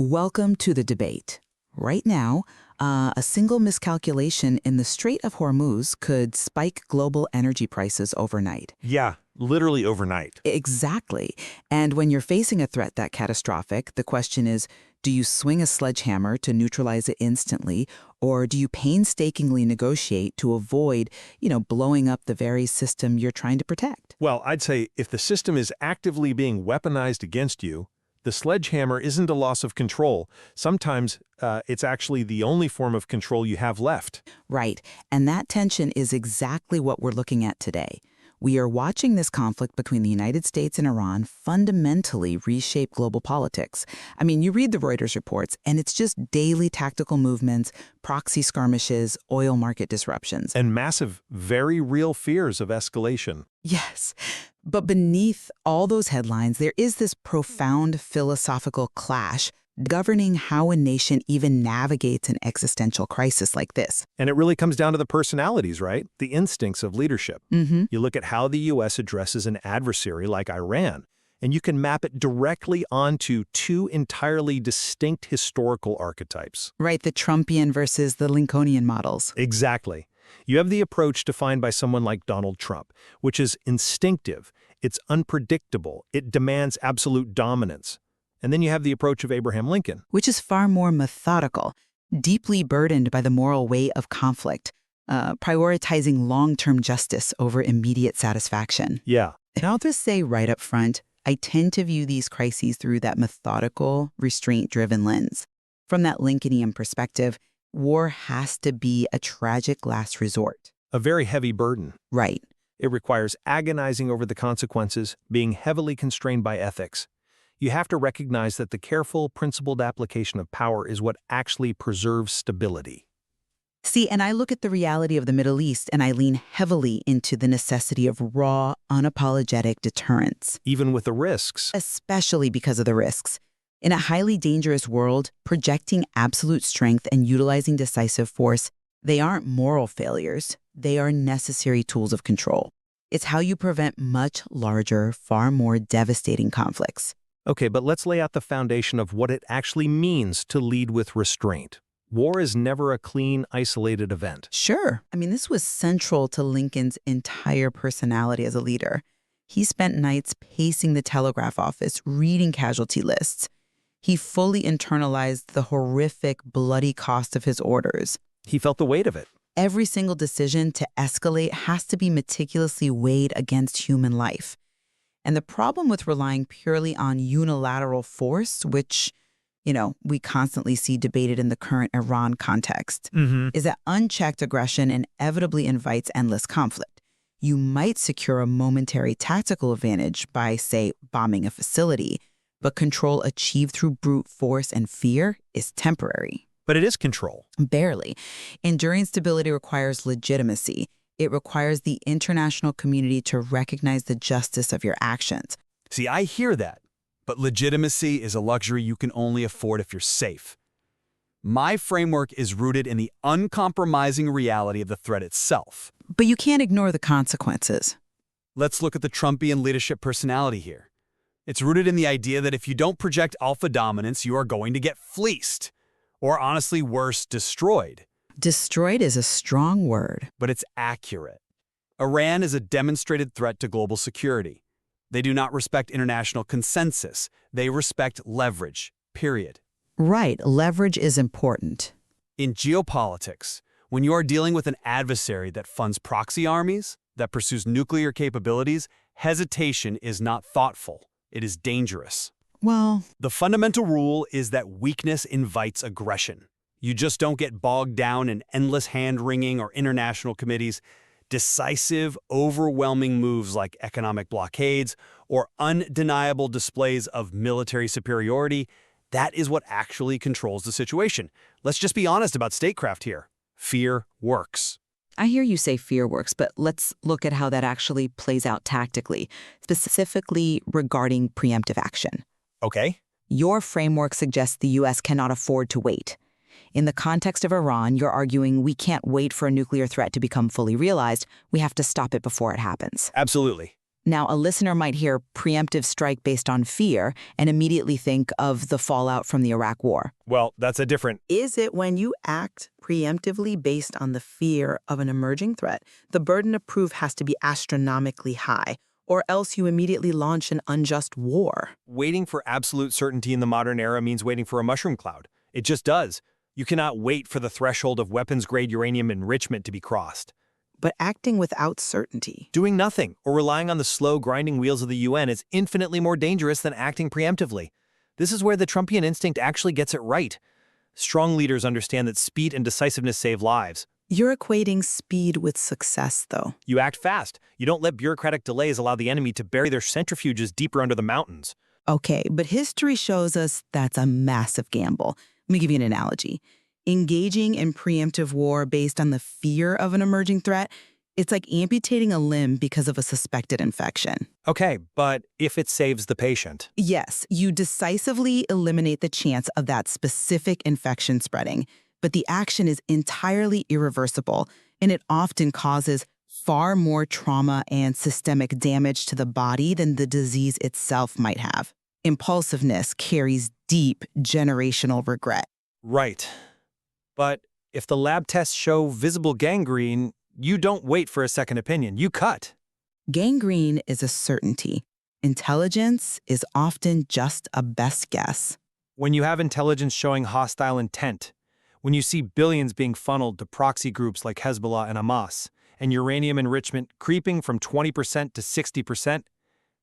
Welcome to the debate. Right now, a single miscalculation in the Strait of Hormuz could spike global energy prices overnight. Yeah, literally overnight. Exactly. And when you're facing a threat that catastrophic, the question is, do you swing a sledgehammer to neutralize it instantly, or do you painstakingly negotiate to avoid, blowing up the very system you're trying to protect? Well, I'd say if the system is actively being weaponized against you, the sledgehammer isn't a loss of control. Sometimes it's actually the only form of control you have left. Right. And that tension is exactly what we're looking at today. We are watching this conflict between the United States and Iran fundamentally reshape global politics. I mean, you read the Reuters reports, and it's just daily tactical movements, proxy skirmishes, oil market disruptions. And massive, very real fears of escalation. Yes. But beneath all those headlines, there is this profound philosophical clash governing how a nation even navigates an existential crisis like this. And it really comes down to the personalities, right? The instincts of leadership. Mm-hmm. You look at how the U.S. addresses an adversary like Iran, and you can map it directly onto two entirely distinct historical archetypes. Right, the Trumpian versus the Lincolnian models. Exactly. You have the approach defined by someone like Donald Trump, which is instinctive, it's unpredictable, it demands absolute dominance. And then you have the approach of Abraham Lincoln, which is far more methodical, deeply burdened by the moral weight of conflict, prioritizing long-term justice over immediate satisfaction. Yeah. Now, I'll just say right up front, I tend to view these crises through that methodical, restraint-driven lens. From that Lincolnian perspective, war has to be a tragic last resort. A very heavy burden. Right. It requires agonizing over the consequences, being heavily constrained by ethics. You have to recognize that the careful, principled application of power is what actually preserves stability. See, and I look at the reality of the Middle East and I lean heavily into the necessity of raw, unapologetic deterrence. Even with the risks. Especially because of the risks. In a highly dangerous world, projecting absolute strength and utilizing decisive force, they aren't moral failures. They are necessary tools of control. It's how you prevent much larger, far more devastating conflicts. Okay, but let's lay out the foundation of what it actually means to lead with restraint. War is never a clean, isolated event. Sure. I mean, this was central to Lincoln's entire personality as a leader. He spent nights pacing the telegraph office, reading casualty lists. He fully internalized the horrific, bloody cost of his orders. He felt the weight of it. Every single decision to escalate has to be meticulously weighed against human life. And the problem with relying purely on unilateral force, which, we constantly see debated in the current Iran context, is that unchecked aggression inevitably invites endless conflict. You might secure a momentary tactical advantage by, say, bombing a facility, but control achieved through brute force and fear is temporary. But it is control. Barely. Enduring stability requires legitimacy. It requires the international community to recognize the justice of your actions. See, I hear that, but legitimacy is a luxury you can only afford if you're safe. My framework is rooted in the uncompromising reality of the threat itself. But you can't ignore the consequences. Let's look at the Trumpian leadership personality here. It's rooted in the idea that if you don't project alpha dominance, you are going to get fleeced. Or honestly, worse, destroyed. Destroyed is a strong word. But it's accurate. Iran is a demonstrated threat to global security. They do not respect international consensus. They respect leverage, period. Right, leverage is important. In geopolitics, when you are dealing with an adversary that funds proxy armies, that pursues nuclear capabilities, hesitation is not thoughtful. It is dangerous. Well, the fundamental rule is that weakness invites aggression. You just don't get bogged down in endless hand-wringing or international committees. Decisive, overwhelming moves like economic blockades or undeniable displays of military superiority, that is what actually controls the situation. Let's just be honest about statecraft here. Fear works. I hear you say fear works, but let's look at how that actually plays out tactically, specifically regarding preemptive action. Okay. Your framework suggests the U.S. cannot afford to wait. In the context of Iran, you're arguing we can't wait for a nuclear threat to become fully realized. We have to stop it before it happens. Absolutely. Now, a listener might hear preemptive strike based on fear and immediately think of the fallout from the Iraq War. Well, that's a different... Is it when you act preemptively based on the fear of an emerging threat? The burden of proof has to be astronomically high, or else you immediately launch an unjust war. Waiting for absolute certainty in the modern era means waiting for a mushroom cloud. It just does. You cannot wait for the threshold of weapons-grade uranium enrichment to be crossed. But acting without certainty. Doing nothing or relying on the slow, grinding wheels of the UN is infinitely more dangerous than acting preemptively. This is where the Trumpian instinct actually gets it right. Strong leaders understand that speed and decisiveness save lives. You're equating speed with success, though. You act fast. You don't let bureaucratic delays allow the enemy to bury their centrifuges deeper under the mountains. Okay, but history shows us that's a massive gamble. Let me give you an analogy. Engaging in preemptive war based on the fear of an emerging threat, it's like amputating a limb because of a suspected infection. Okay, but if it saves the patient? Yes, you decisively eliminate the chance of that specific infection spreading, but the action is entirely irreversible, and it often causes far more trauma and systemic damage to the body than the disease itself might have. Impulsiveness carries deep generational regret. Right. But if the lab tests show visible gangrene, you don't wait for a second opinion. You cut. Gangrene is a certainty. Intelligence is often just a best guess. When you have intelligence showing hostile intent, when you see billions being funneled to proxy groups like Hezbollah and Hamas, and uranium enrichment creeping from 20% to 60%,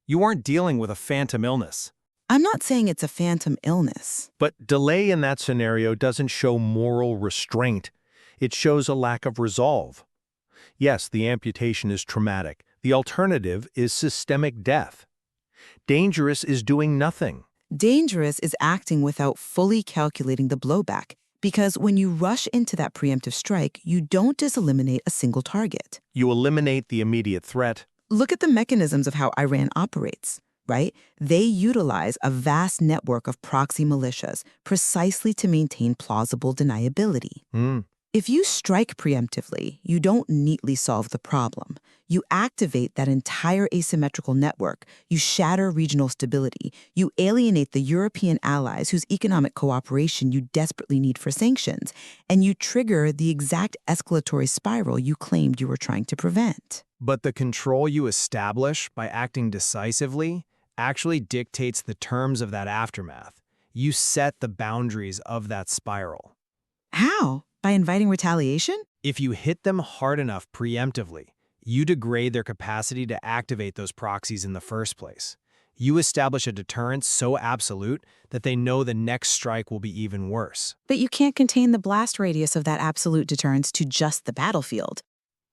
you aren't dealing with a phantom illness. I'm not saying it's a phantom illness. But delay in that scenario doesn't show moral restraint. It shows a lack of resolve. Yes, the amputation is traumatic. The alternative is systemic death. Dangerous is doing nothing. Dangerous is acting without fully calculating the blowback, because when you rush into that preemptive strike, you don't just eliminate a single target. You eliminate the immediate threat. Look at the mechanisms of how Iran operates. Right? They utilize a vast network of proxy militias precisely to maintain plausible deniability. If you strike preemptively, you don't neatly solve the problem. You activate that entire asymmetrical network. You shatter regional stability. You alienate the European allies whose economic cooperation you desperately need for sanctions. And you trigger the exact escalatory spiral you claimed you were trying to prevent. But the control you establish by acting decisively actually dictates the terms of that aftermath. You set the boundaries of that spiral. How? By inviting retaliation? If you hit them hard enough preemptively, you degrade their capacity to activate those proxies in the first place. You establish a deterrence so absolute that they know the next strike will be even worse. But you can't contain the blast radius of that absolute deterrence to just the battlefield.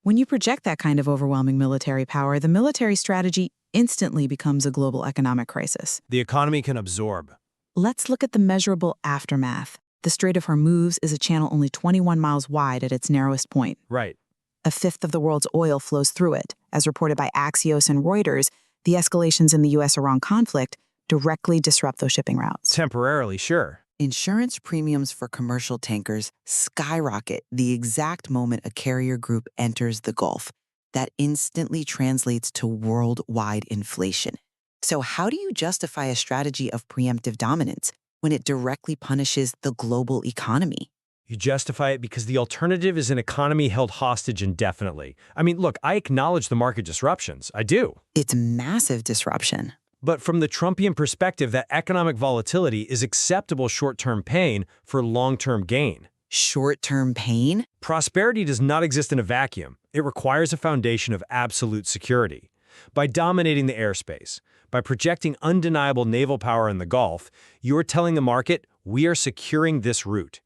When you project that kind of overwhelming military power, the military strategy instantly becomes a global economic crisis. The economy can absorb. Let's look at the measurable aftermath. The Strait of Hormuz is a channel only 21 miles wide at its narrowest point. Right. A fifth of the world's oil flows through it. As reported by Axios and Reuters, the escalations in the U.S.-Iran conflict directly disrupt those shipping routes. Temporarily, sure. Insurance premiums for commercial tankers skyrocket the exact moment a carrier group enters the Gulf. That instantly translates to worldwide inflation. So how do you justify a strategy of preemptive dominance when it directly punishes the global economy? You justify it because the alternative is an economy held hostage indefinitely. I mean, look, I acknowledge the market disruptions. I do. It's massive disruption. But from the Trumpian perspective, that economic volatility is acceptable short-term pain for long-term gain. Short-term pain? Prosperity does not exist in a vacuum. It requires a foundation of absolute security. By dominating the airspace, by projecting undeniable naval power in the Gulf, you are telling the market, we are securing this route.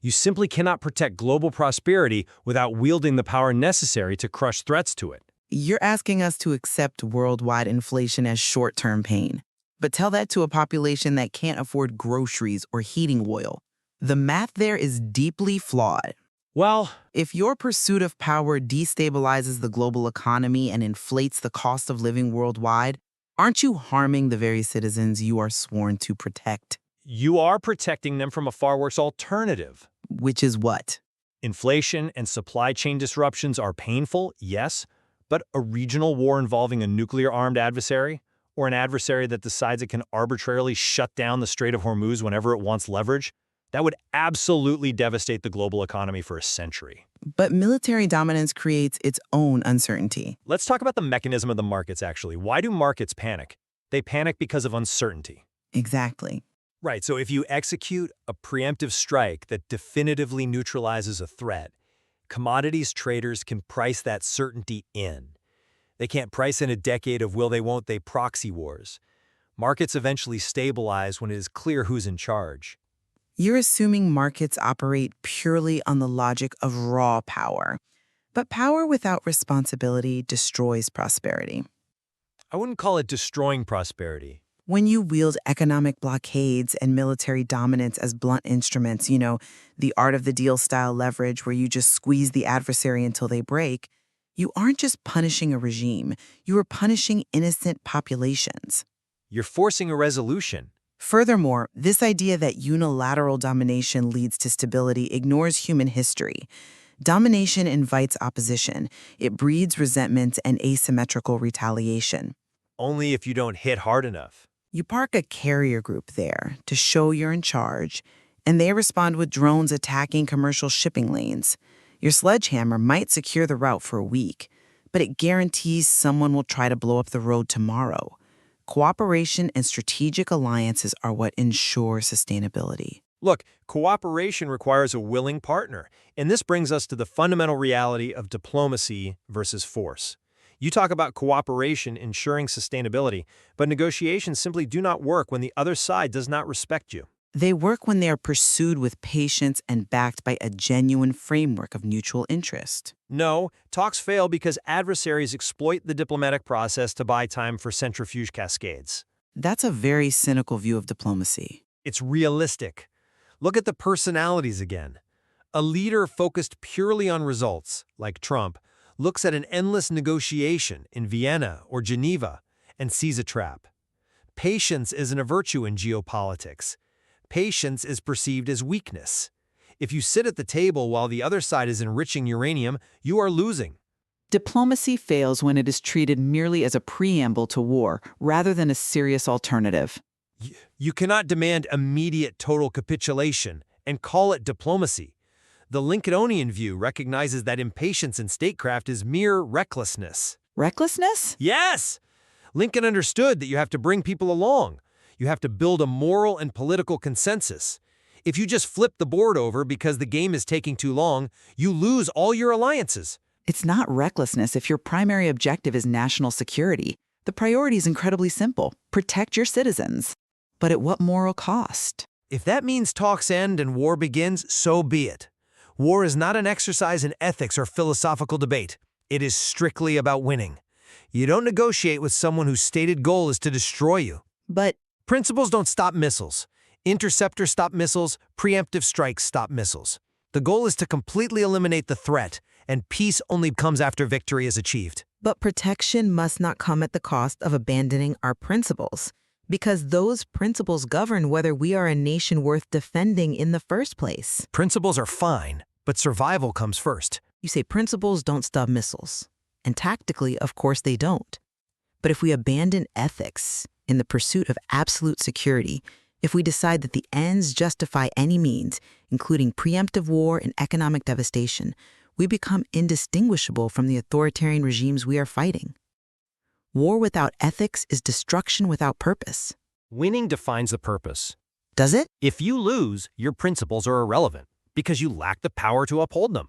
You simply cannot protect global prosperity without wielding the power necessary to crush threats to it. You're asking us to accept worldwide inflation as short-term pain. But tell that to a population that can't afford groceries or heating oil. The math there is deeply flawed. Well, If your pursuit of power destabilizes the global economy and inflates the cost of living worldwide, aren't you harming the very citizens you are sworn to protect? you are protecting them from a far worse alternative. Which is what? Inflation and supply chain disruptions are painful, yes, but a regional war involving a nuclear-armed adversary, or an adversary that decides it can arbitrarily shut down the Strait of Hormuz whenever it wants leverage, that would absolutely devastate the global economy for a century. But military dominance creates its own uncertainty. Let's talk about the mechanism of the markets, actually. Why do markets panic? They panic because of uncertainty. Exactly. Right, so if you execute a preemptive strike that definitively neutralizes a threat, commodities traders can price that certainty in. They can't price in a decade of will they won't they proxy wars. Markets eventually stabilize when it is clear who's in charge. You're assuming markets operate purely on the logic of raw power. But power without responsibility destroys prosperity. I wouldn't call it destroying prosperity. When you wield economic blockades and military dominance as blunt instruments, the art of the deal style leverage where you just squeeze the adversary until they break, you aren't just punishing a regime, you are punishing innocent populations. You're forcing a resolution. Furthermore, this idea that unilateral domination leads to stability ignores human history. Domination invites opposition. It breeds resentment and asymmetrical retaliation. Only if you don't hit hard enough. You park a carrier group there to show you're in charge, and they respond with drones attacking commercial shipping lanes. Your sledgehammer might secure the route for a week, but it guarantees someone will try to blow up the road tomorrow. Cooperation and strategic alliances are what ensure sustainability. Look, cooperation requires a willing partner, and this brings us to the fundamental reality of diplomacy versus force. You talk about cooperation ensuring sustainability, but negotiations simply do not work when the other side does not respect you. They work when they are pursued with patience and backed by a genuine framework of mutual interest. No, talks fail because adversaries exploit the diplomatic process to buy time for centrifuge cascades. That's a very cynical view of diplomacy. It's realistic. Look at the personalities again. A leader focused purely on results, like Trump, looks at an endless negotiation in Vienna or Geneva and sees a trap. Patience isn't a virtue in geopolitics. Patience is perceived as weakness. If you sit at the table while the other side is enriching uranium, you are losing. Diplomacy fails when it is treated merely as a preamble to war, rather than a serious alternative. You cannot demand immediate total capitulation and call it diplomacy. The Lincolnian view recognizes that impatience in statecraft is mere recklessness. Recklessness? Yes! Lincoln understood that you have to bring people along. You have to build a moral and political consensus. If you just flip the board over because the game is taking too long, you lose all your alliances. It's not recklessness if your primary objective is national security. The priority is incredibly simple. Protect your citizens. But at what moral cost? If that means talks end and war begins, so be it. War is not an exercise in ethics or philosophical debate. It is strictly about winning. You don't negotiate with someone whose stated goal is to destroy you. But Principles don't stop missiles. Interceptors stop missiles, preemptive strikes stop missiles. The goal is to completely eliminate the threat, and peace only comes after victory is achieved. But protection must not come at the cost of abandoning our principles, because those principles govern whether we are a nation worth defending in the first place. Principles are fine, but survival comes first. You say principles don't stop missiles, and tactically, of course, they don't. But if we abandon ethics in the pursuit of absolute security, if we decide that the ends justify any means, including preemptive war and economic devastation, we become indistinguishable from the authoritarian regimes we are fighting. War without ethics is destruction without purpose. Winning defines the purpose. Does it? If you lose, your principles are irrelevant because you lack the power to uphold them.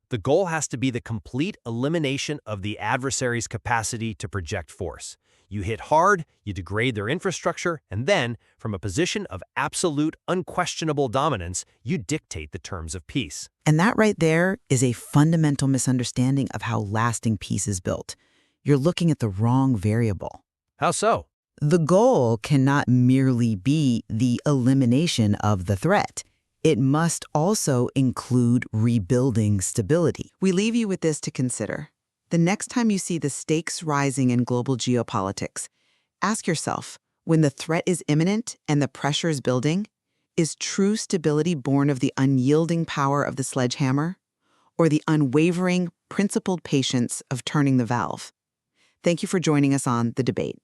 The goal has to be the complete elimination of the adversary's capacity to project force. You hit hard, you degrade their infrastructure, and then, from a position of absolute, unquestionable dominance, you dictate the terms of peace. And that right there is a fundamental misunderstanding of how lasting peace is built. You're looking at the wrong variable. How so? The goal cannot merely be the elimination of the threat. It must also include rebuilding stability. We leave you with this to consider. The next time you see the stakes rising in global geopolitics, ask yourself, when the threat is imminent and the pressure is building, is true stability born of the unyielding power of the sledgehammer? or the unwavering, principled patience of turning the valve? Thank you for joining us on The Debate.